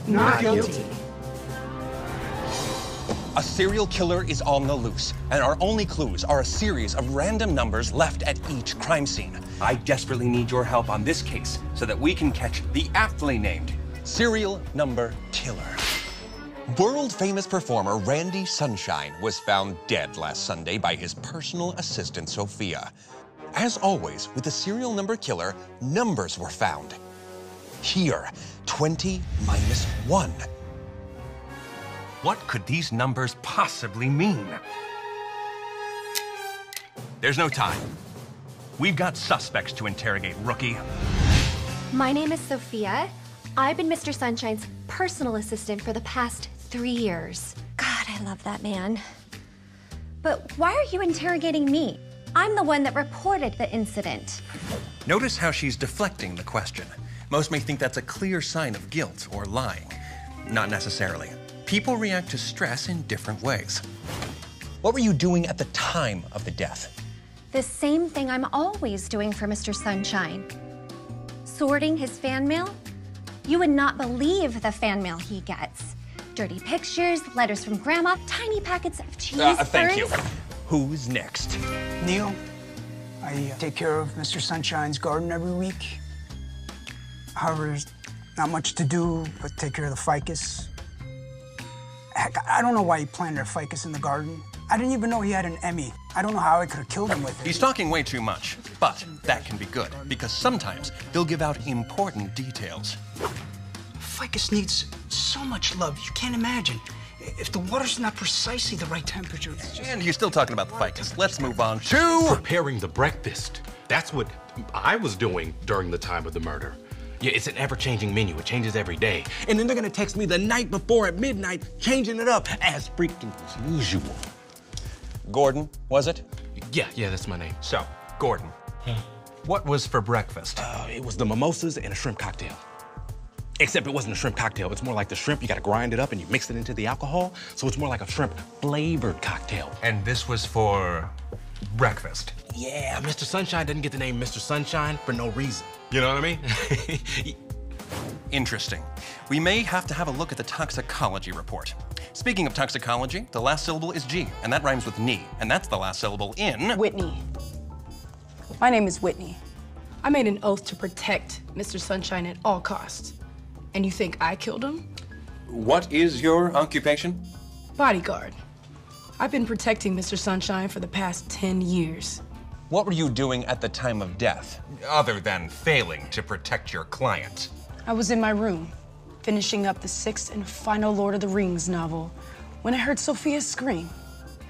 Not guilty. A serial killer is on the loose, and our only clues are a series of random numbers left at each crime scene. I desperately need your help on this case so that we can catch the aptly named serial number killer. World-famous performer Randy Sunshine was found dead last Sunday by his personal assistant, Sophia. As always, with the serial number killer, numbers were found. Here, 20 minus 1. What could these numbers possibly mean? There's no time. We've got suspects to interrogate, rookie. My name is Sophia. I've been Mr. Sunshine's personal assistant for the past 3 years. God, I love that man. But why are you interrogating me? I'm the one that reported the incident. Notice how she's deflecting the question. Most may think that's a clear sign of guilt or lying. Not necessarily. People react to stress in different ways. What were you doing at the time of the death? The same thing I'm always doing for Mr. Sunshine. Sorting his fan mail? You would not believe the fan mail he gets. Dirty pictures, letters from Grandma, tiny packets of cheese. Thank you. Who's next? Neil, I take care of Mr. Sunshine's garden every week. However, there's not much to do but take care of the ficus. Heck, I don't know why he planted a ficus in the garden. I didn't even know he had an Emmy. I don't know how I could have killed him with it. He's talking way too much, but that can be good, because sometimes they'll give out important details. Ficus needs so much love, you can't imagine. If the water's not precisely the right temperature, it's just... And you're still talking about the ficus. Let's move on to... preparing the breakfast. That's what I was doing during the time of the murder. Yeah, it's an ever-changing menu. It changes every day. And then they're gonna text me the night before at midnight, changing it up as freaking as usual. Gordon, was it? Yeah, that's my name. So, Gordon, what was for breakfast? It was the mimosas and a shrimp cocktail. Except it wasn't a shrimp cocktail. It's more like the shrimp, you gotta grind it up and you mix it into the alcohol. So it's more like a shrimp-flavored cocktail. And this was for breakfast? Yeah, Mr. Sunshine doesn't get the name Mr. Sunshine for no reason. You know what I mean? Interesting. We may have to have a look at the toxicology report. Speaking of toxicology, the last syllable is G, and that rhymes with knee, and that's the last syllable in... Whitney. My name is Whitney. I made an oath to protect Mr. Sunshine at all costs. And you think I killed him? What is your occupation? Bodyguard. I've been protecting Mr. Sunshine for the past 10 years. What were you doing at the time of death, other than failing to protect your client? I was in my room, finishing up the 6th and final Lord of the Rings novel, when I heard Sophia scream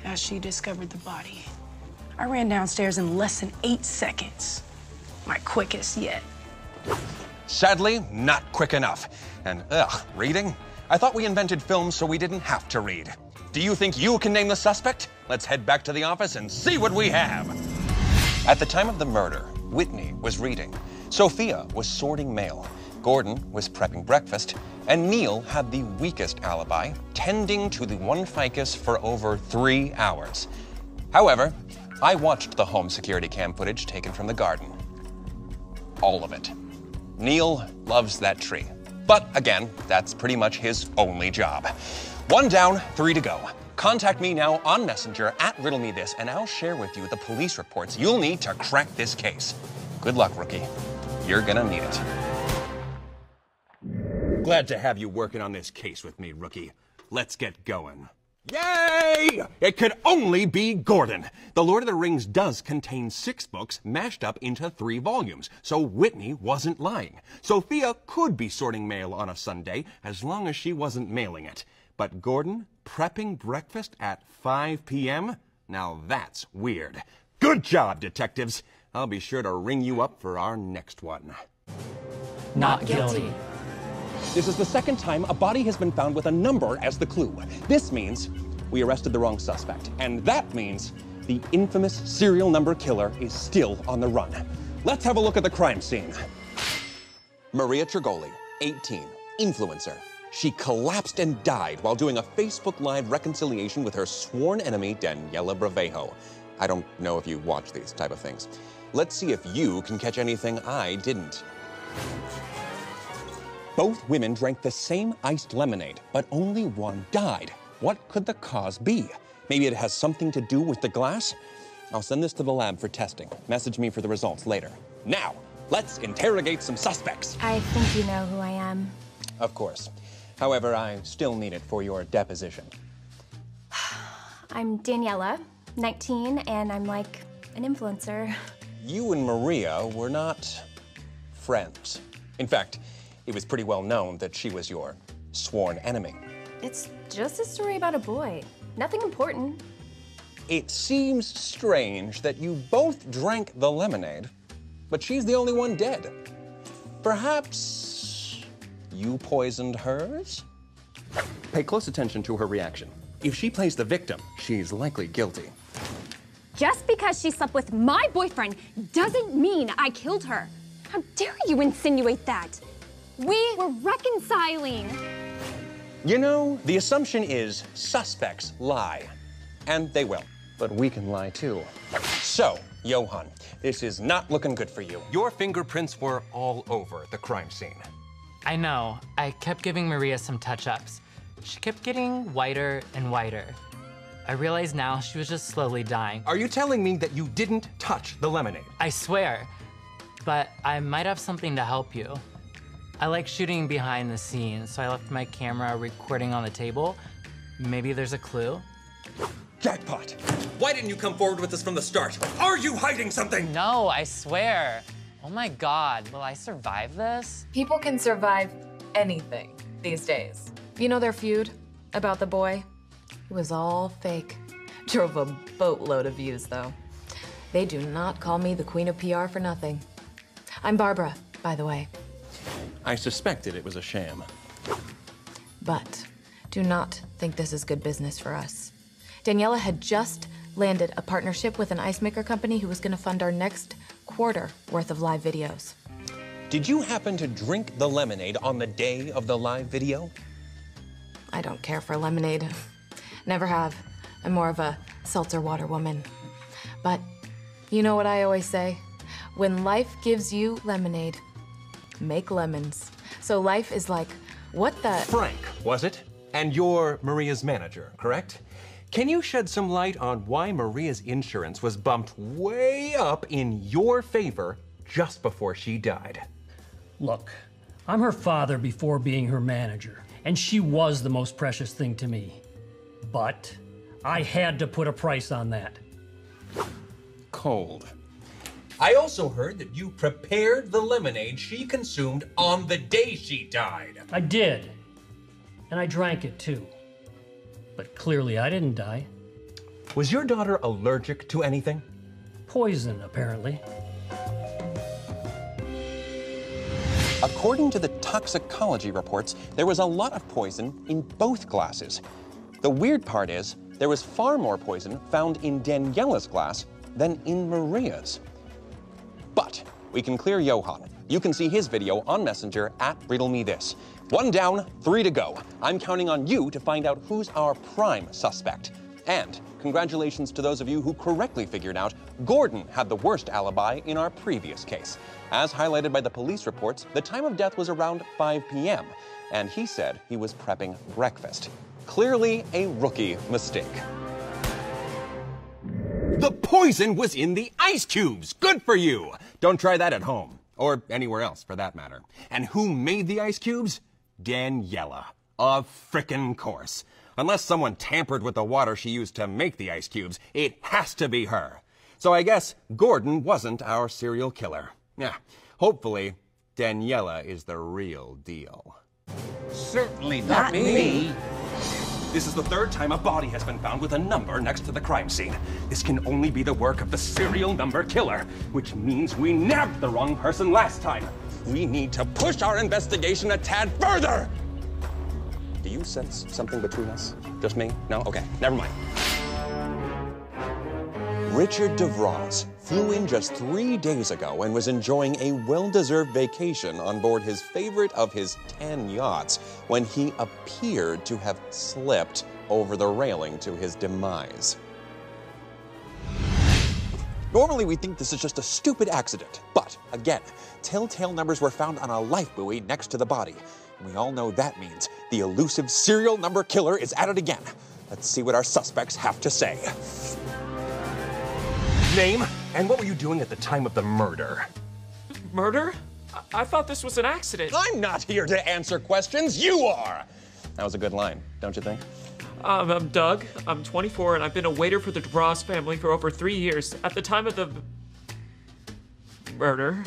as she discovered the body. I ran downstairs in less than 8 seconds. My quickest yet. Sadly, not quick enough. And reading? I thought we invented films so we didn't have to read. Do you think you can name the suspect? Let's head back to the office and see what we have. At the time of the murder, Whitney was reading. Sophia was sorting mail. Gordon was prepping breakfast. And Neil had the weakest alibi, tending to the one ficus for over 3 hours. However, I watched the home security cam footage taken from the garden. All of it. Neil loves that tree. But again, that's pretty much his only job. 1 down, 3 to go. Contact me now on Messenger at RiddleMeThis, and I'll share with you the police reports you'll need to crack this case. Good luck, rookie. You're gonna need it. Glad to have you working on this case with me, rookie. Let's get going. Yay! It could only be Gordon. The Lord of the Rings does contain 6 books mashed up into 3 volumes, so Whitney wasn't lying. Sophia could be sorting mail on a Sunday as long as she wasn't mailing it. But Gordon prepping breakfast at 5 p.m.? Now that's weird. Good job, detectives. I'll be sure to ring you up for our next one. Not guilty. This is the 2nd time a body has been found with a number as the clue. This means we arrested the wrong suspect. And that means the infamous serial number killer is still on the run. Let's have a look at the crime scene. Maria Trigoli, 18, influencer. She collapsed and died while doing a Facebook Live reconciliation with her sworn enemy, Daniela Bravejo. I don't know if you watch these type of things. Let's see if you can catch anything I didn't. Both women drank the same iced lemonade, but only one died. What could the cause be? Maybe it has something to do with the glass? I'll send this to the lab for testing. Message me for the results later. Now, let's interrogate some suspects. I think you know who I am. Of course. However, I still need it for your deposition. I'm Daniela, 19, and I'm like an influencer. You and Maria were not friends. In fact, it was pretty well known that she was your sworn enemy. It's just a story about a boy. Nothing important. It seems strange that you both drank the lemonade, but she's the only one dead. Perhaps you poisoned hers? Pay close attention to her reaction. If she plays the victim, she's likely guilty. Just because she slept with my boyfriend doesn't mean I killed her. How dare you insinuate that? We were reconciling. You know, the assumption is suspects lie. And they will. But we can lie too. So, Johan, this is not looking good for you. Your fingerprints were all over the crime scene. I know. I kept giving Maria some touch-ups. She kept getting whiter and whiter. I realize now she was just slowly dying. Are you telling me that you didn't touch the lemonade? I swear, but I might have something to help you. I like shooting behind the scenes, so I left my camera recording on the table. Maybe there's a clue. Jackpot! Why didn't you come forward with this from the start? Are you hiding something? No, I swear. Oh my God, will I survive this? People can survive anything these days. You know their feud about the boy? It was all fake. Drove a boatload of views, though. They do not call me the queen of PR for nothing. I'm Barbara, by the way. I suspected it was a sham. But do not think this is good business for us. Daniela had just landed a partnership with an ice maker company who was going to fund our next quarter worth of live videos. Did you happen to drink the lemonade on the day of the live video? I don't care for lemonade. Never have. I'm more of a seltzer water woman. But you know what I always say? When life gives you lemonade, make lemons. So life is like, what the? Frank, was it? And you're Maria's manager, correct? Can you shed some light on why Maria's insurance was bumped way up in your favor just before she died? Look, I'm her father before being her manager, and she was the most precious thing to me. But I had to put a price on that. Cold. I also heard that you prepared the lemonade she consumed on the day she died. I did, and I drank it too. But clearly I didn't die. Was your daughter allergic to anything? Poison, apparently. According to the toxicology reports, there was a lot of poison in both glasses. The weird part is, there was far more poison found in Daniela's glass than in Maria's. But we can clear Johan. You can see his video on Messenger at RiddleMeThis. 1 down, 3 to go. I'm counting on you to find out who's our prime suspect. And congratulations to those of you who correctly figured out Gordon had the worst alibi in our previous case. As highlighted by the police reports, the time of death was around 5 p.m., and he said he was prepping breakfast. Clearly a rookie mistake. The poison was in the ice cubes. Good for you. Don't try that at home, or anywhere else for that matter. And who made the ice cubes? Daniela. Of frickin' course. Unless someone tampered with the water she used to make the ice cubes, it has to be her. So I guess Gordon wasn't our serial killer. Yeah, hopefully Daniela is the real deal. Certainly not me. This is the 3rd time a body has been found with a number next to the crime scene. This can only be the work of the serial number killer, which means we nabbed the wrong person last time. We need to push our investigation a tad further. Do you sense something between us? Just me? No? Okay, never mind. Richard DeVries flew in just 3 days ago and was enjoying a well-deserved vacation on board his favorite of his 10 yachts when he appeared to have slipped over the railing to his demise. Normally we think this is just a stupid accident, but again, telltale numbers were found on a life buoy next to the body. We all know that means the elusive serial number killer is at it again. Let's see what our suspects have to say. Name, and what were you doing at the time of the murder? Murder? I thought this was an accident. I'm not here to answer questions, you are! That was a good line, don't you think? I'm Doug, I'm 24, and I've been a waiter for the DeBras family for over 3 years. At the time of the murder,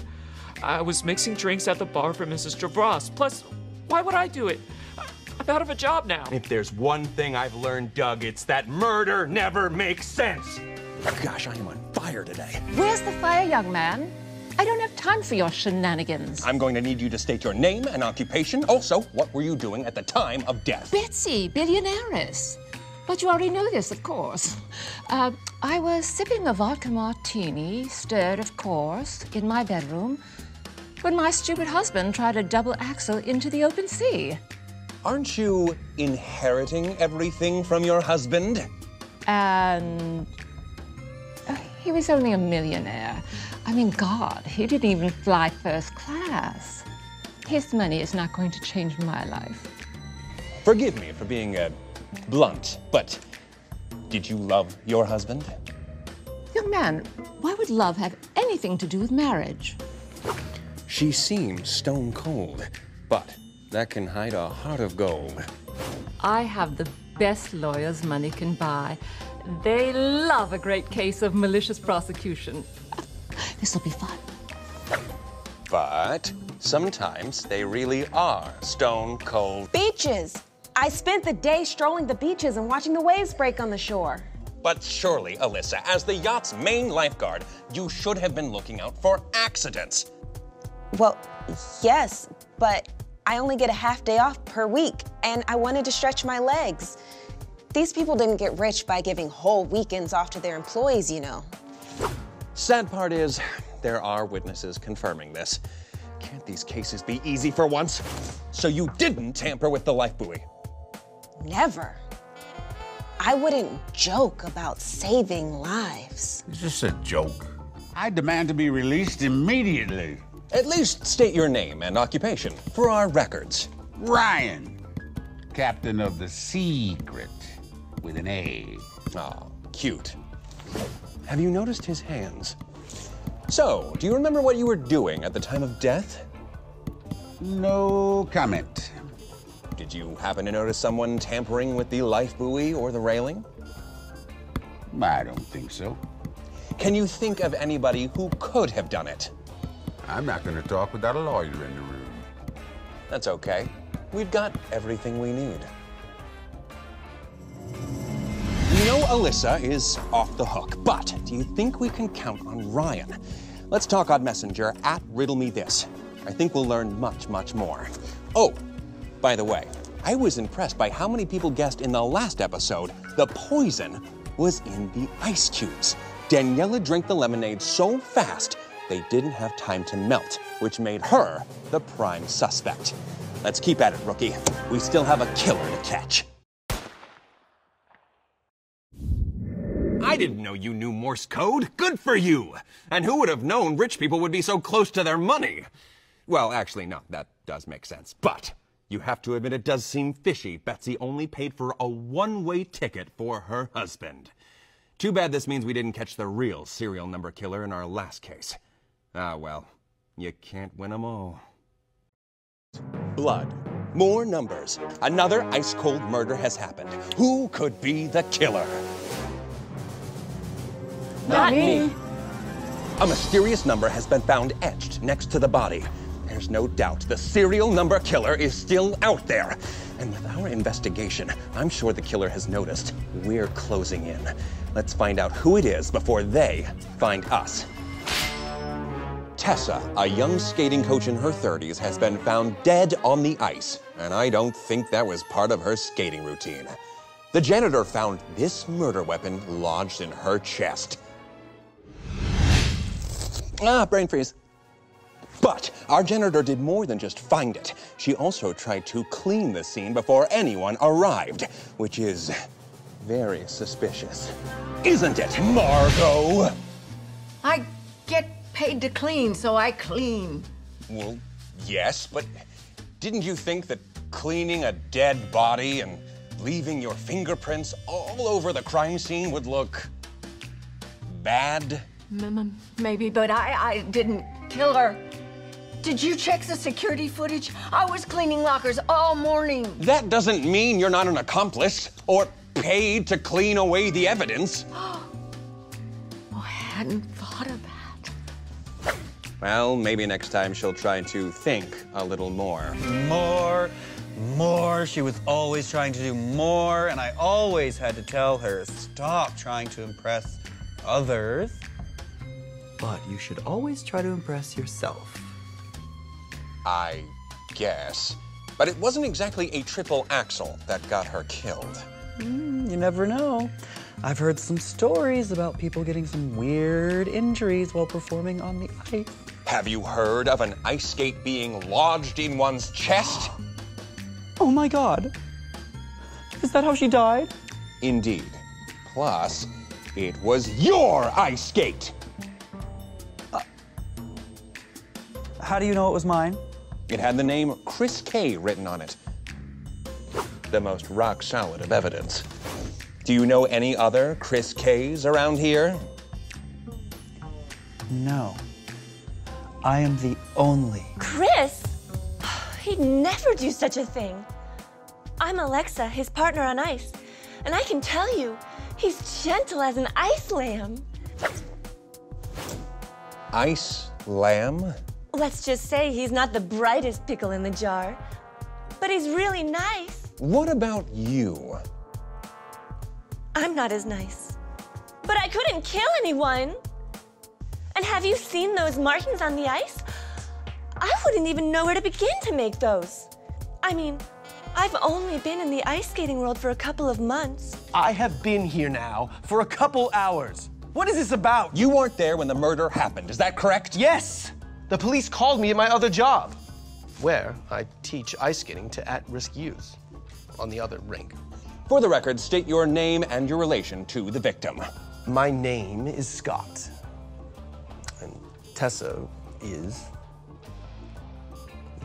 I was mixing drinks at the bar for Mrs. DeBras. Plus, why would I do it? I'm out of a job now. If there's one thing I've learned, Doug, it's that murder never makes sense. Gosh, I am on fire today. Where's the fire, young man? I don't have time for your shenanigans. I'm going to need you to state your name and occupation. Also, what were you doing at the time of death? Betsy, billionaires. But you already know this, of course. I was sipping a vodka martini, stirred, of course, in my bedroom, when my stupid husband tried a double axel into the open sea. Aren't you inheriting everything from your husband? And he was only a millionaire. I mean, God, he didn't even fly first class. His money is not going to change my life. Forgive me for being blunt, but did you love your husband? Young man, why would love have anything to do with marriage? She seems stone cold, but that can hide a heart of gold. I have the best lawyers money can buy. They love a great case of malicious prosecution. This'll be fun. But sometimes they really are stone cold. Beaches! I spent the day strolling the beaches and watching the waves break on the shore. But surely, Alyssa, as the yacht's main lifeguard, you should have been looking out for accidents. Well, yes, but I only get a half day off per week, and I wanted to stretch my legs. These people didn't get rich by giving whole weekends off to their employees, you know. Sad part is, there are witnesses confirming this. Can't these cases be easy for once? So you didn't tamper with the life buoy? Never. I wouldn't joke about saving lives. It's just a joke. I demand to be released immediately. At least state your name and occupation for our records. Ryan, captain of the Secret, with an A. Oh, cute. Have you noticed his hands? So, do you remember what you were doing at the time of death? No comment. Did you happen to notice someone tampering with the life buoy or the railing? I don't think so. Can you think of anybody who could have done it? I'm not going to talk without a lawyer in the room. That's okay. We've got everything we need. You know Alyssa is off the hook, but do you think we can count on Ryan? Let's talk on Messenger at Riddle Me This. I think we'll learn much, much more. Oh, by the way, I was impressed by how many people guessed in the last episode the poison was in the ice cubes. Daniela drank the lemonade so fast they didn't have time to melt, which made her the prime suspect. Let's keep at it, rookie. We still have a killer to catch. I didn't know you knew Morse code. Good for you. And who would have known rich people would be so close to their money? Well, actually, no, that does make sense. But you have to admit it does seem fishy. Betsy only paid for a one-way ticket for her husband. Too bad this means we didn't catch the real serial number killer in our last case. Ah, well, you can't win them all. Blood. More numbers. Another ice-cold murder has happened. Who could be the killer? Not me. A mysterious number has been found etched next to the body. There's no doubt the serial number killer is still out there. And with our investigation, I'm sure the killer has noticed we're closing in. Let's find out who it is before they find us. Tessa, a young skating coach in her 30s, has been found dead on the ice, and I don't think that was part of her skating routine. The janitor found this murder weapon lodged in her chest. Brain freeze. But our janitor did more than just find it. She also tried to clean the scene before anyone arrived, which is very suspicious. Isn't it, Margot? I get paid to clean, so I clean. Well, yes, but Didn't you think that cleaning a dead body and leaving your fingerprints all over the crime scene would look bad? Maybe, but I didn't kill her. Did you check the security footage? I was cleaning lockers all morning. That doesn't mean you're not an accomplice or paid to clean away the evidence. Oh, I hadn't thought of that. Well, maybe next time she'll try to think a little more. More. She was always trying to do more, and I always had to tell her, stop trying to impress others. But you should always try to impress yourself. I guess. But it wasn't exactly a triple axel that got her killed. You never know. I've heard some stories about people getting some weird injuries while performing on the ice. Have you heard of an ice skate being lodged in one's chest? Oh my God. Is that how she died? Indeed. Plus, it was your ice skate. How do you know it was mine? It had the name Chris K written on it. The most rock solid of evidence. Do you know any other Chris K's around here? No. I am the only. Chris? He'd never do such a thing. I'm Alexa, his partner on ice, and I can tell you, he's gentle as an ice lamb. Ice lamb? Let's just say he's not the brightest pickle in the jar, but he's really nice. What about you? I'm not as nice, but I couldn't kill anyone. And have you seen those markings on the ice? I wouldn't even know where to begin to make those. I mean, I've only been in the ice skating world for a couple of months. I have been here now for a couple hours. What is this about? You weren't there when the murder happened, is that correct? Yes! The police called me at my other job, where I teach ice skating to at-risk youths on the other rink. For the record, state your name and your relation to the victim. My name is Scott, and Tessa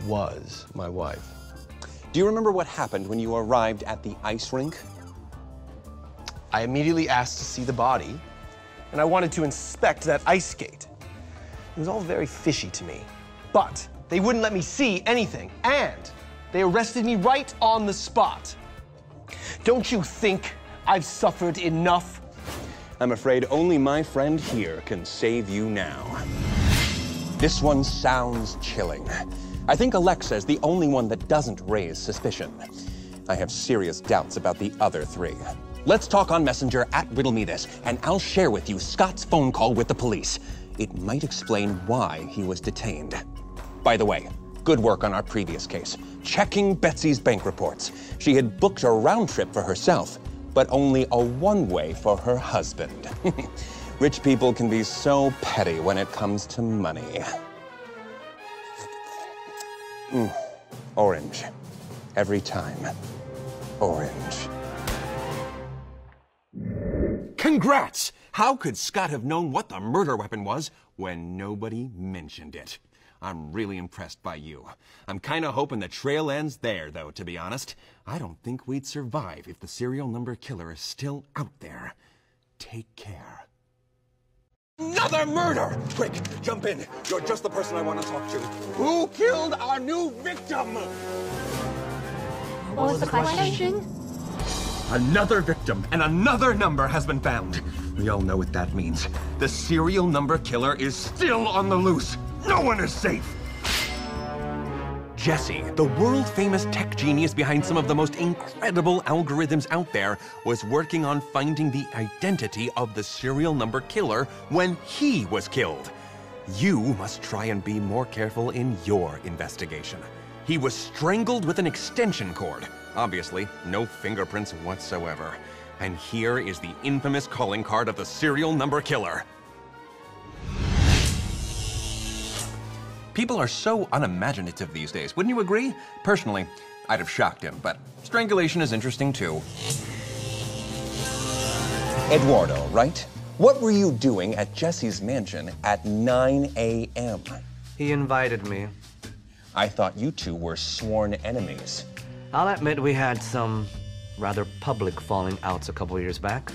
was my wife. Do you remember what happened when you arrived at the ice rink? I immediately asked to see the body, and I wanted to inspect that ice skate. It was all very fishy to me, but they wouldn't let me see anything, and they arrested me right on the spot. Don't you think I've suffered enough? I'm afraid only my friend here can save you now. This one sounds chilling. I think Alexa is the only one that doesn't raise suspicion. I have serious doubts about the other three. Let's talk on Messenger at Riddle Me This, and I'll share with you Scott's phone call with the police. It might explain why he was detained. By the way, good work on our previous case. Checking Betsy's bank reports. She had booked a round trip for herself, but only a one-way for her husband. Rich people can be so petty when it comes to money. Orange. Every time. Orange. Congrats! How could Scott have known what the murder weapon was when nobody mentioned it? I'm really impressed by you. I'm kind of hoping the trail ends there, though, to be honest. I don't think we'd survive if the serial number killer is still out there. Take care. Another murder! Quick, jump in. You're just the person I want to talk to. Who killed our new victim? What was the question? Another victim and another number has been found. We all know what that means. The serial number killer is still on the loose. No one is safe. Jesse, the world-famous tech genius behind some of the most incredible algorithms out there, was working on finding the identity of the serial number killer when he was killed. You must try and be more careful in your investigation. He was strangled with an extension cord. Obviously, no fingerprints whatsoever. And here is the infamous calling card of the serial number killer. People are so unimaginative these days, wouldn't you agree? Personally, I'd have shocked him, but strangulation is interesting too. Eduardo, right? What were you doing at Jesse's mansion at 9 a.m.? He invited me. I thought you two were sworn enemies. I'll admit we had some rather public falling outs a couple years back.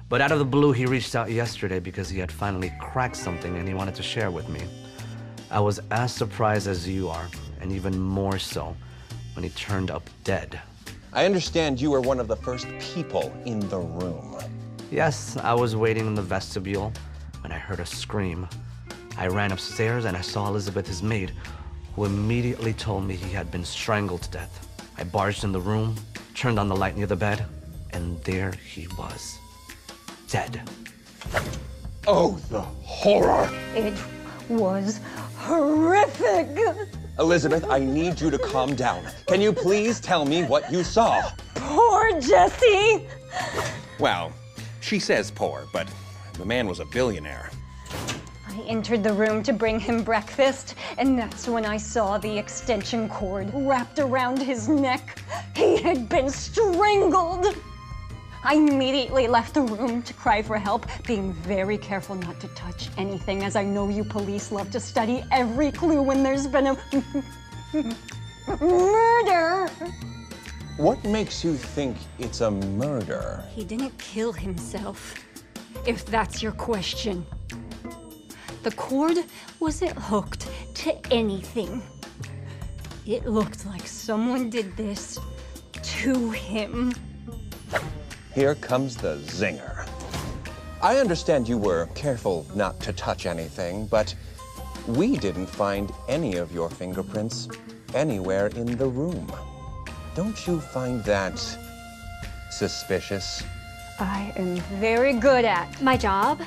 But out of the blue, he reached out yesterday because he had finally cracked something and he wanted to share with me. I was as surprised as you are, and even more so when he turned up dead. I understand you were one of the first people in the room. Yes, I was waiting in the vestibule when I heard a scream. I ran upstairs and I saw Elizabeth, his maid, who immediately told me he had been strangled to death. I barged in the room, turned on the light near the bed, and there he was, dead. Oh, the horror! It was horrific. Elizabeth, I need you to calm down. Can you please tell me what you saw? Poor Jesse. Well, she says poor, but the man was a billionaire. I entered the room to bring him breakfast, and that's when I saw the extension cord wrapped around his neck. He had been strangled. I immediately left the room to cry for help, being very careful not to touch anything, as I know you police love to study every clue when there's been a murder. What makes you think it's a murder? He didn't kill himself, if that's your question. The cord wasn't hooked to anything. It looked like someone did this to him. Here comes the zinger. I understand you were careful not to touch anything, but we didn't find any of your fingerprints anywhere in the room. Don't you find that suspicious? I am very good at my job.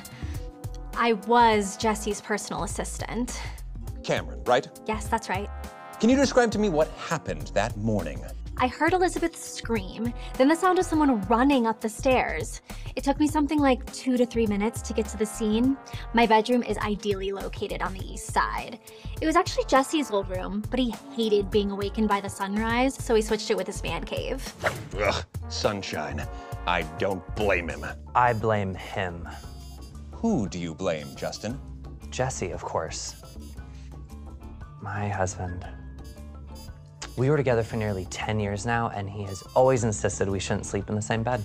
I was Jesse's personal assistant. Cameron, right? Yes, that's right. Can you describe to me what happened that morning? I heard Elizabeth scream, then the sound of someone running up the stairs. It took me something like 2 to 3 minutes to get to the scene. My bedroom is ideally located on the east side. It was actually Jesse's old room, but he hated being awakened by the sunrise, so he switched it with his man cave. Ugh, sunshine. I don't blame him. I blame him. Who do you blame, Justin? Jesse, of course. My husband. We were together for nearly 10 years now, and he has always insisted we shouldn't sleep in the same bed.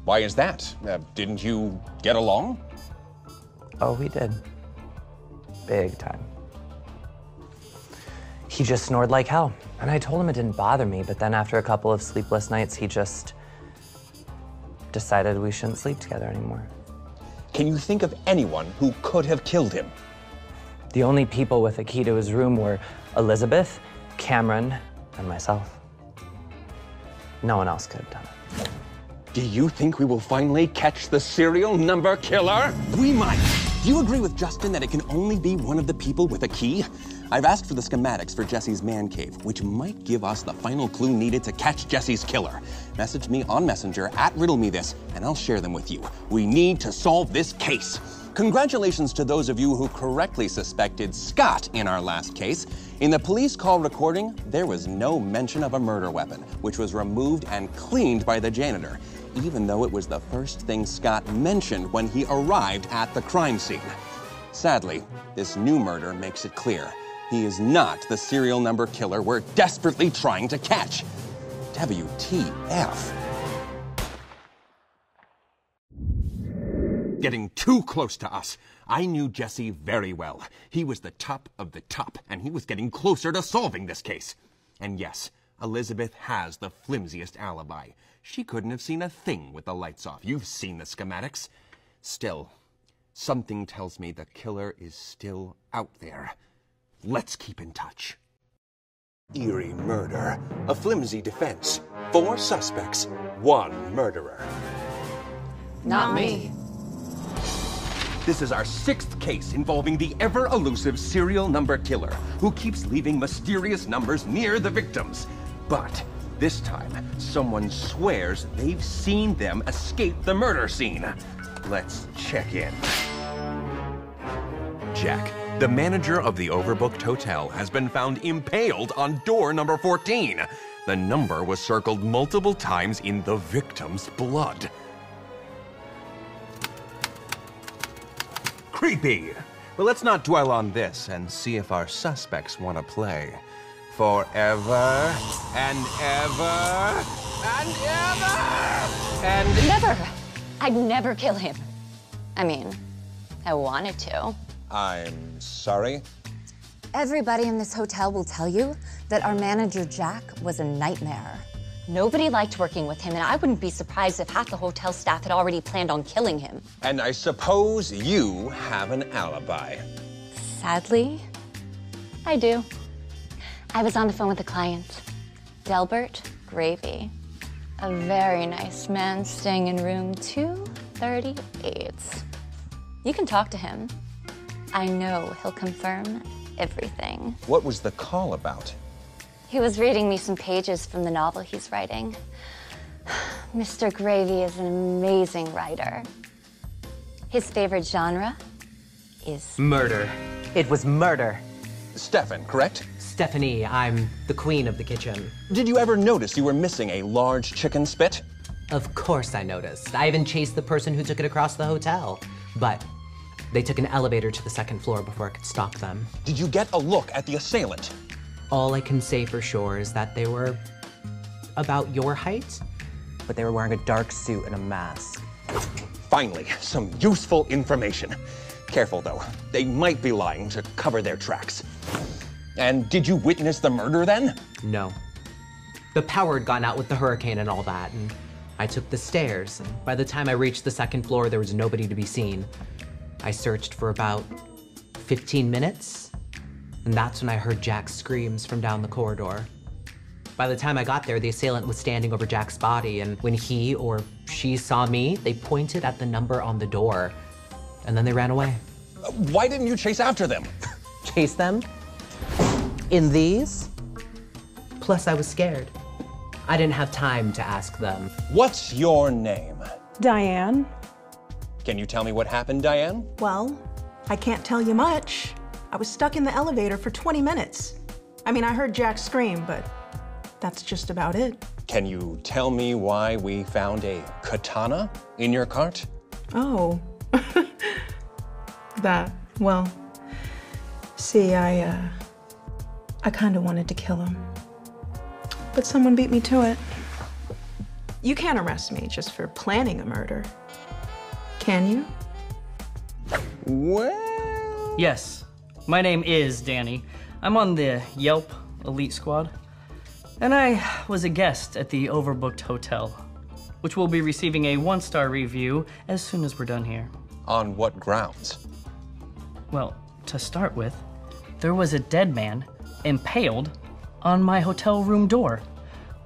Why is that? Didn't you get along? Oh, we did. Big time. He just snored like hell, and I told him it didn't bother me, but then after a couple of sleepless nights, he just decided we shouldn't sleep together anymore. Can you think of anyone who could have killed him? The only people with a key to his room were Elizabeth, Cameron, and myself. No one else could have done it. Do you think we will finally catch the serial number killer? We might. Do you agree with Justin that it can only be one of the people with a key? I've asked for the schematics for Jesse's man cave, which might give us the final clue needed to catch Jesse's killer. Message me on Messenger at RiddleMeThis, and I'll share them with you. We need to solve this case. Congratulations to those of you who correctly suspected Scott in our last case. In the police call recording, there was no mention of a murder weapon, which was removed and cleaned by the janitor, even though it was the first thing Scott mentioned when he arrived at the crime scene. Sadly, this new murder makes it clear he is not the serial number killer we're desperately trying to catch. WTF. Getting too close to us. I knew Jesse very well. He was the top of the top, and he was getting closer to solving this case. And yes, Elizabeth has the flimsiest alibi. She couldn't have seen a thing with the lights off. You've seen the schematics. Still, something tells me the killer is still out there. Let's keep in touch. Eerie murder. A flimsy defense. 4 suspects. 1 murderer. Not me. This is our 6th case involving the ever-elusive serial number killer who keeps leaving mysterious numbers near the victims. But this time, someone swears they've seen them escape the murder scene. Let's check in. Jack, the manager of the overbooked hotel, has been found impaled on door number 14. The number was circled multiple times in the victim's blood. Creepy. But let's not dwell on this and see if our suspects want to play. Forever and ever and ever and... Never! I'd never kill him. I mean, I wanted to. I'm sorry? Everybody in this hotel will tell you that our manager, Jack, was a nightmare. Nobody liked working with him, and I wouldn't be surprised if half the hotel staff had already planned on killing him. And I suppose you have an alibi. Sadly, I do. I was on the phone with a client, Delbert Gravy, a very nice man staying in room 238. You can talk to him. I know he'll confirm everything. What was the call about? He was reading me some pages from the novel he's writing. Mr. Gravy is an amazing writer. His favorite genre is murder. It was murder. Stefan, correct? Stephanie, I'm the queen of the kitchen. Did you ever notice you were missing a large chicken spit? Of course I noticed. I even chased the person who took it across the hotel. But they took an elevator to the second floor before I could stop them. Did you get a look at the assailant? All I can say for sure is that they were about your height. But they were wearing a dark suit and a mask. Finally, some useful information. Careful, though. They might be lying to cover their tracks. And did you witness the murder, then? No. The power had gone out with the hurricane and all that, and I took the stairs, and by the time I reached the second floor, there was nobody to be seen. I searched for about 15 minutes, and that's when I heard Jack's screams from down the corridor. By the time I got there, the assailant was standing over Jack's body, and when he or she saw me, they pointed at the number on the door, and then they ran away. Why didn't you chase after them? Chase them? In these? Plus, I was scared. I didn't have time to ask them. What's your name? Diane. Can you tell me what happened, Diane? Well, I can't tell you much. I was stuck in the elevator for 20 minutes. I mean, I heard Jack scream, but that's just about it. Can you tell me why we found a katana in your cart? Oh. Well, see, I kind of wanted to kill him. But someone beat me to it. You can't arrest me just for planning a murder. Can you? Well... Yes. My name is Danny. I'm on the Yelp Elite Squad. And I was a guest at the Overbooked Hotel, which will be receiving a 1-star review as soon as we're done here. On what grounds? Well, to start with, there was a dead man impaled on my hotel room door,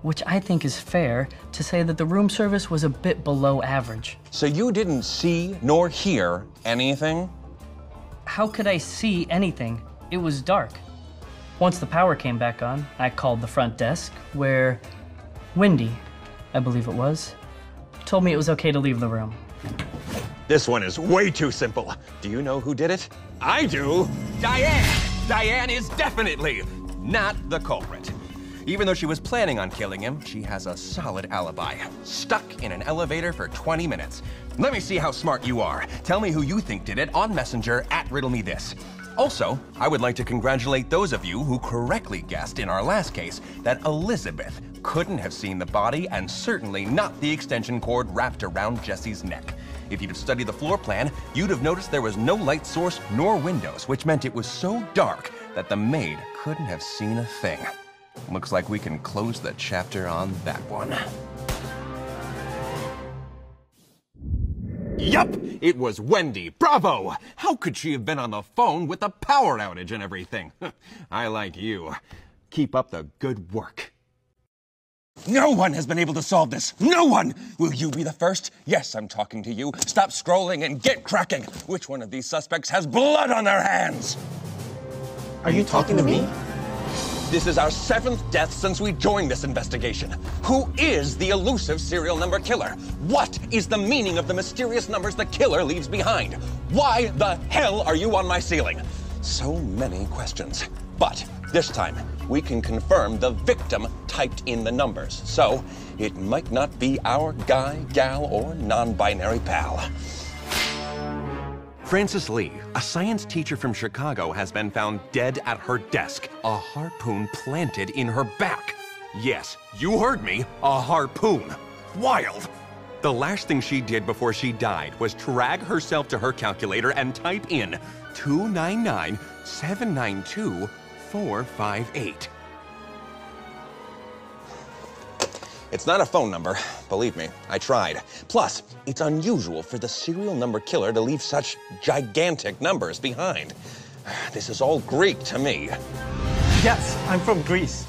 which I think is fair to say that the room service was a bit below average. So you didn't see nor hear anything? How could I see anything? It was dark. Once the power came back on, I called the front desk, where Wendy, I believe it was, told me it was okay to leave the room. This one is way too simple. Do you know who did it? I do. Diane! Diane is definitely not the culprit. Even though she was planning on killing him, she has a solid alibi. Stuck in an elevator for 20 minutes. Let me see how smart you are. Tell me who you think did it on Messenger at @RiddleMeThis. Also, I would like to congratulate those of you who correctly guessed in our last case that Elizabeth couldn't have seen the body and certainly not the extension cord wrapped around Jesse's neck. If you'd have studied the floor plan, you'd have noticed there was no light source nor windows, which meant it was so dark that the maid couldn't have seen a thing. Looks like we can close the chapter on that one. Yup! It was Wendy. Bravo! How could she have been on the phone with the power outage and everything? I like you. Keep up the good work. No one has been able to solve this. No one! Will you be the first? Yes, I'm talking to you. Stop scrolling and get cracking. Which one of these suspects has blood on their hands? Are you talking to me? This is our 7th death since we joined this investigation. Who is the elusive serial number killer? What is the meaning of the mysterious numbers the killer leaves behind? Why the hell are you on my ceiling? So many questions. But this time, we can confirm the victim typed in the numbers. So it might not be our guy, gal, or non-binary pal. Frances Lee, a science teacher from Chicago, has been found dead at her desk, a harpoon planted in her back. Yes, you heard me, a harpoon. Wild. The last thing she did before she died was drag herself to her calculator and type in 299-792-458. It's not a phone number, believe me, I tried. Plus, it's unusual for the serial number killer to leave such gigantic numbers behind. This is all Greek to me. Yes, I'm from Greece.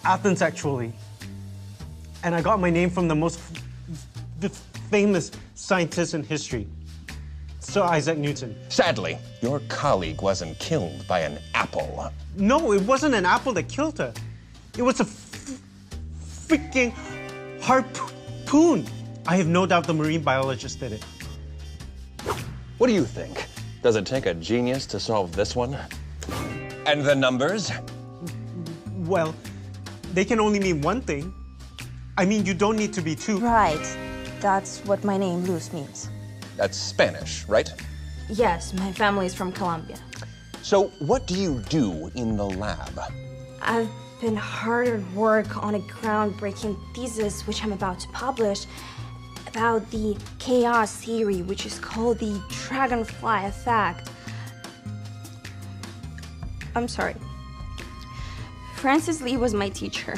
Athens, actually. And I got my name from the most famous scientist in history, Sir Isaac Newton. Sadly, your colleague wasn't killed by an apple. No, it wasn't an apple that killed her. It was a freaking harpoon. I have no doubt the marine biologist did it. What do you think? Does it take a genius to solve this one? And the numbers? Well, they can only mean one thing. I mean, you don't need to be two. Right. That's what my name, Luz, means. That's Spanish, right? Yes, my family is from Colombia. So what do you do in the lab? I've been hard at work on a groundbreaking thesis, which I'm about to publish, about the chaos theory, which is called the dragonfly effect. I'm sorry. Frances Lee was my teacher.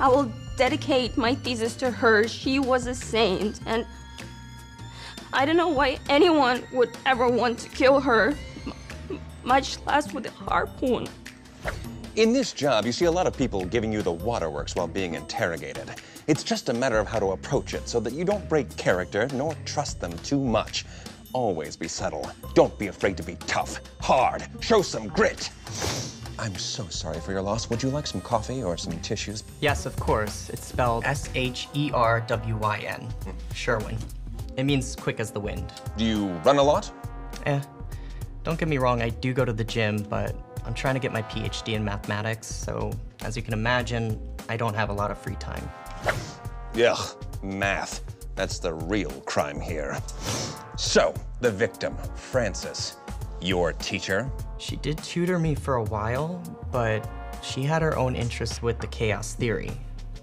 I will dedicate my thesis to her. She was a saint, and I don't know why anyone would ever want to kill her, much less with a harpoon. In this job, you see a lot of people giving you the waterworks while being interrogated. It's just a matter of how to approach it so that you don't break character nor trust them too much. Always be subtle. Don't be afraid to be tough, hard, show some grit. I'm so sorry for your loss. Would you like some coffee or some tissues? Yes, of course. It's spelled S-H-E-R-W-Y-N. Sherwin. It means quick as the wind. Do you run a lot? Don't get me wrong, I do go to the gym, but I'm trying to get my PhD in mathematics, so as you can imagine, I don't have a lot of free time. Ugh, math. That's the real crime here. So, the victim, Frances, your teacher? She did tutor me for a while, but she had her own interest with the chaos theory.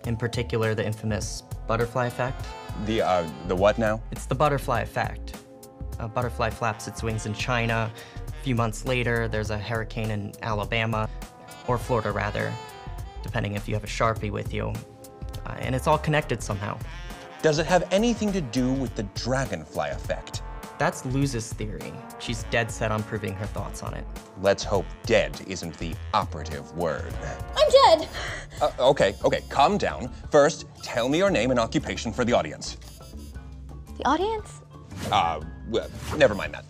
In particular, the infamous butterfly effect. The what now? It's the butterfly effect. A butterfly flaps its wings in China. A few months later, there's a hurricane in Alabama, or Florida rather, depending if you have a Sharpie with you. And it's all connected somehow. Does it have anything to do with the dragonfly effect? That's Luz's theory. She's dead set on proving her thoughts on it. Let's hope dead isn't the operative word. I'm dead! Okay, calm down. First, tell me your name and occupation for the audience. The audience? Well, never mind that.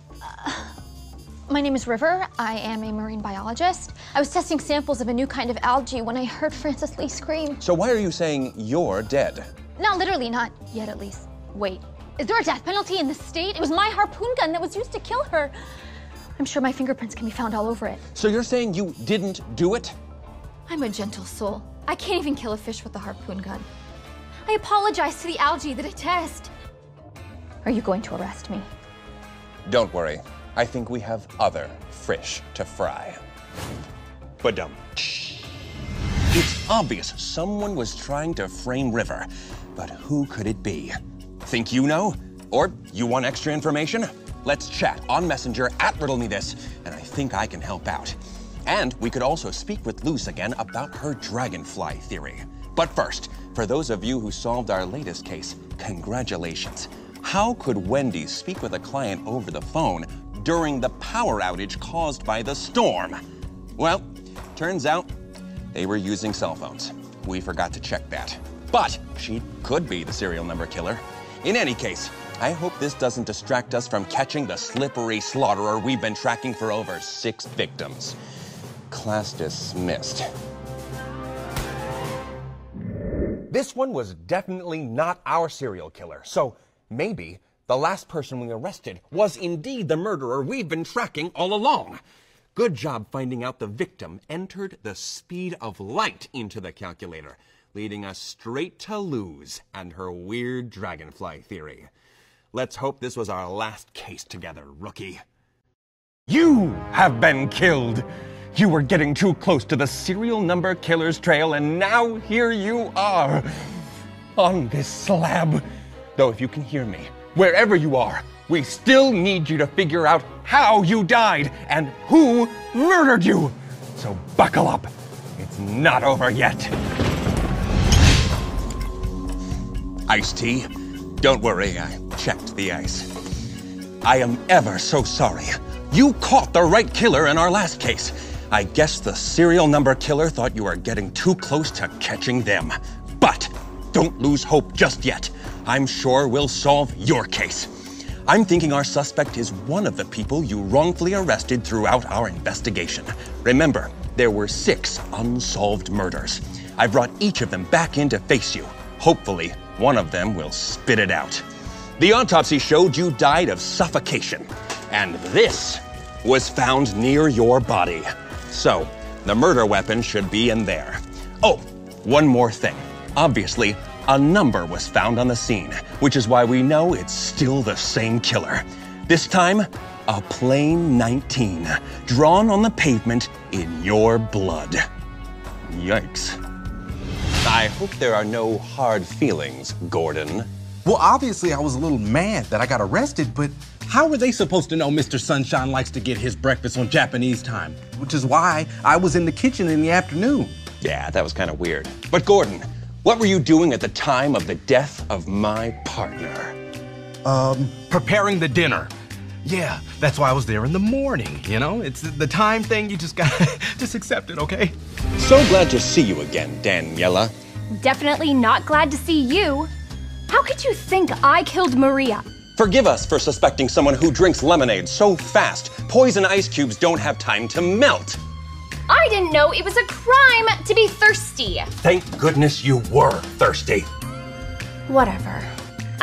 My name is River. I am a marine biologist. I was testing samples of a new kind of algae when I heard Frances Lee scream. So why are you saying you're dead? Not literally, not yet at least. Wait, is there a death penalty in this state? It was my harpoon gun that was used to kill her. I'm sure my fingerprints can be found all over it. So you're saying you didn't do it? I'm a gentle soul. I can't even kill a fish with a harpoon gun. I apologize to the algae that I test. Are you going to arrest me? Don't worry. I think we have other fish to fry. Badum. It's obvious someone was trying to frame River, but who could it be? Think you know? Or you want extra information? Let's chat on Messenger at Riddle Me This, and I think I can help out. And we could also speak with Luz again about her dragonfly theory. But first, for those of you who solved our latest case, congratulations. How could Wendy speak with a client over the phone during the power outage caused by the storm? Well, turns out they were using cell phones. We forgot to check that. But she could be the serial number killer. In any case, I hope this doesn't distract us from catching the slippery slaughterer we've been tracking for over 6 victims. Class dismissed. This one was definitely not our serial killer, so maybe the last person we arrested was indeed the murderer we've been tracking all along. Good job finding out the victim entered the speed of light into the calculator, leading us straight to Luz and her weird dragonfly theory. Let's hope this was our last case together, rookie. You have been killed! You were getting too close to the serial number killer's trail, and now here you are, on this slab. Though if you can hear me, wherever you are, we still need you to figure out how you died and who murdered you. So buckle up. It's not over yet. Iced tea? Don't worry, I checked the ice. I am ever so sorry. You caught the right killer in our last case. I guess the serial number killer thought you were getting too close to catching them. But don't lose hope just yet. I'm sure we'll solve your case. I'm thinking our suspect is one of the people you wrongfully arrested throughout our investigation. Remember, there were 6 unsolved murders. I brought each of them back in to face you. Hopefully, one of them will spit it out. The autopsy showed you died of suffocation, and this was found near your body. So, the murder weapon should be in there. Oh, one more thing. Obviously, a number was found on the scene, which is why we know it's still the same killer. This time, a plain 19, drawn on the pavement in your blood. Yikes. I hope there are no hard feelings, Gordon. Well, obviously I was a little mad that I got arrested, but how were they supposed to know Mr. Sunshine likes to get his breakfast on Japanese time? Which is why I was in the kitchen in the afternoon. Yeah, that was kind of weird. But Gordon, what were you doing at the time of the death of my partner? Preparing the dinner. Yeah, that's why I was there in the morning, you know? It's the time thing, you just gotta just accept it, okay? So glad to see you again, Daniela. Definitely not glad to see you. How could you think I killed Maria? Forgive us for suspecting someone who drinks lemonade so fast, poison ice cubes don't have time to melt. I didn't know it was a crime to be thirsty. Thank goodness you were thirsty. Whatever.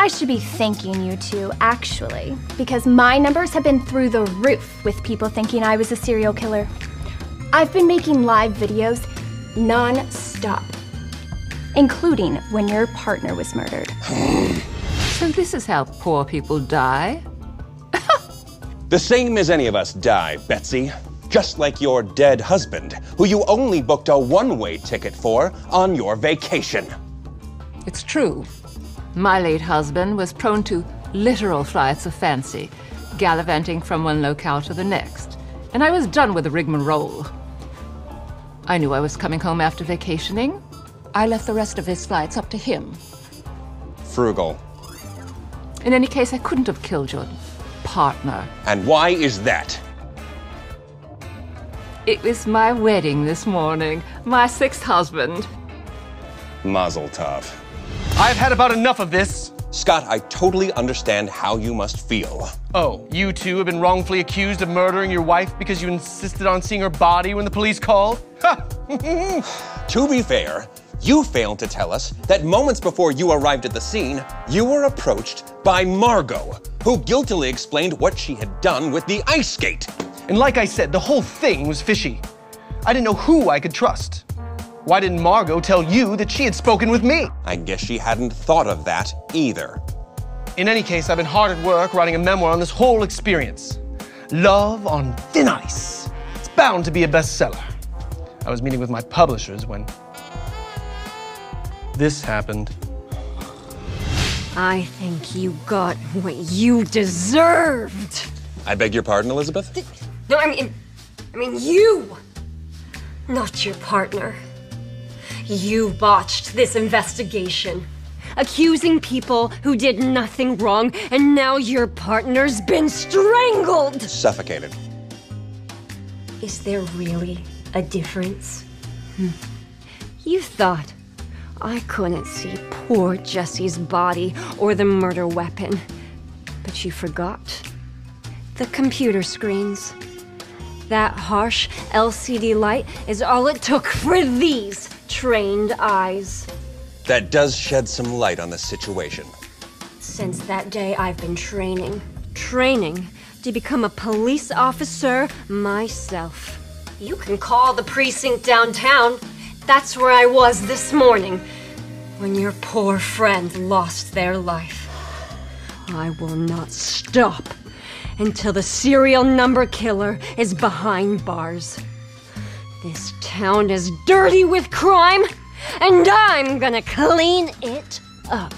I should be thanking you two, actually, because my numbers have been through the roof with people thinking I was a serial killer. I've been making live videos non-stop, including when your partner was murdered. So this is how poor people die? The same as any of us die, Betsy. Just like your dead husband, who you only booked a one-way ticket for on your vacation. It's true. My late husband was prone to literal flights of fancy, gallivanting from one locale to the next, and I was done with the rigmarole. I knew I was coming home after vacationing. I left the rest of his flights up to him. Frugal. In any case, I couldn't have killed your partner. And why is that? It was my wedding this morning. My 6th husband. Mazel tov. I've had about enough of this. Scott, I totally understand how you must feel. Oh, you two have been wrongfully accused of murdering your wife because you insisted on seeing her body when the police called? Ha! To be fair, you failed to tell us that moments before you arrived at the scene, you were approached by Margot, who guiltily explained what she had done with the ice skate. And like I said, the whole thing was fishy. I didn't know who I could trust. Why didn't Margot tell you that she had spoken with me? I guess she hadn't thought of that either. In any case, I've been hard at work writing a memoir on this whole experience. Love on Thin Ice. It's bound to be a bestseller. I was meeting with my publishers when this happened. I think you got what you deserved. I beg your pardon, Elizabeth? No, I mean you, not your partner. You botched this investigation, accusing people who did nothing wrong, and now your partner's been strangled. Suffocated. Is there really a difference? You thought I couldn't see poor Jesse's body or the murder weapon, but you forgot. The computer screens. That harsh LCD light is all it took for these trained eyes. That does shed some light on the situation. Since that day, I've been training to become a police officer myself. You can call the precinct downtown. That's where I was this morning, when your poor friend lost their life. I will not stop until the serial number killer is behind bars. This town is dirty with crime, and I'm gonna clean it up.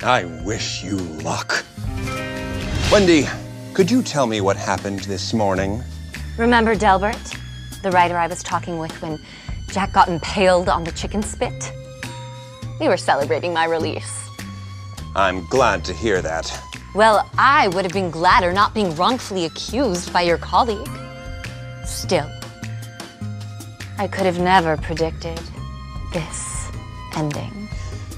I wish you luck. Wendy, could you tell me what happened this morning? Remember Delbert, the writer I was talking with when Jack got impaled on the chicken spit? We were celebrating my release. I'm glad to hear that. Well, I would have been gladder not being wrongfully accused by your colleague. Still, I could have never predicted this ending.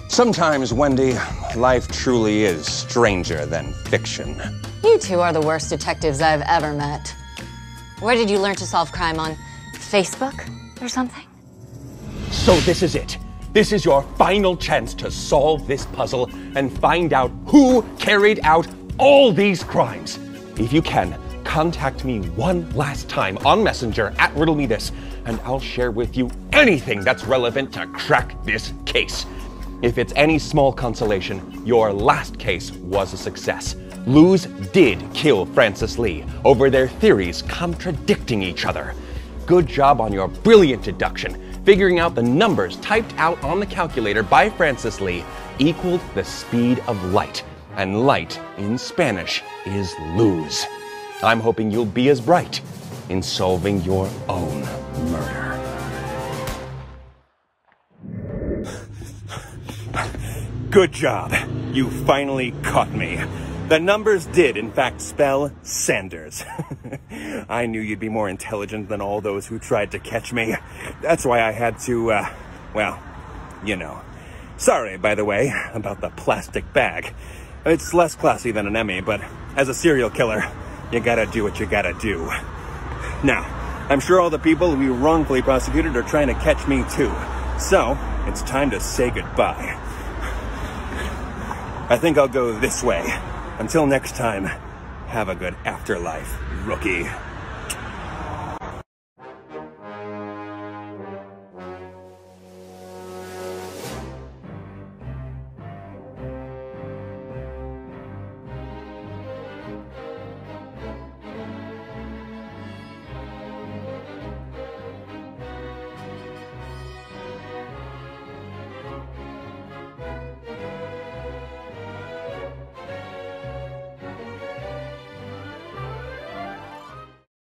Sometimes, Wendy, life truly is stranger than fiction. You two are the worst detectives I've ever met. Where did you learn to solve crime? On Facebook or something? So this is it. This is your final chance to solve this puzzle and find out who carried out all these crimes. If you can, contact me one last time on Messenger at Riddle Me This, and I'll share with you anything that's relevant to crack this case. If it's any small consolation, your last case was a success. Luz did kill Francis Lee over their theories contradicting each other. Good job on your brilliant deduction, figuring out the numbers typed out on the calculator by Francis Lee equaled the speed of light, and light in Spanish is luz. I'm hoping you'll be as bright in solving your own murder. Good job. You finally caught me. The numbers did, in fact, spell Sanders. I knew you'd be more intelligent than all those who tried to catch me. That's why I had to, well, you know. Sorry, by the way, about the plastic bag. It's less classy than an Emmy, but as a serial killer, you gotta do what you gotta do. Now, I'm sure all the people who you wrongfully prosecuted are trying to catch me too. So, it's time to say goodbye. I think I'll go this way. Until next time, have a good afterlife, rookie.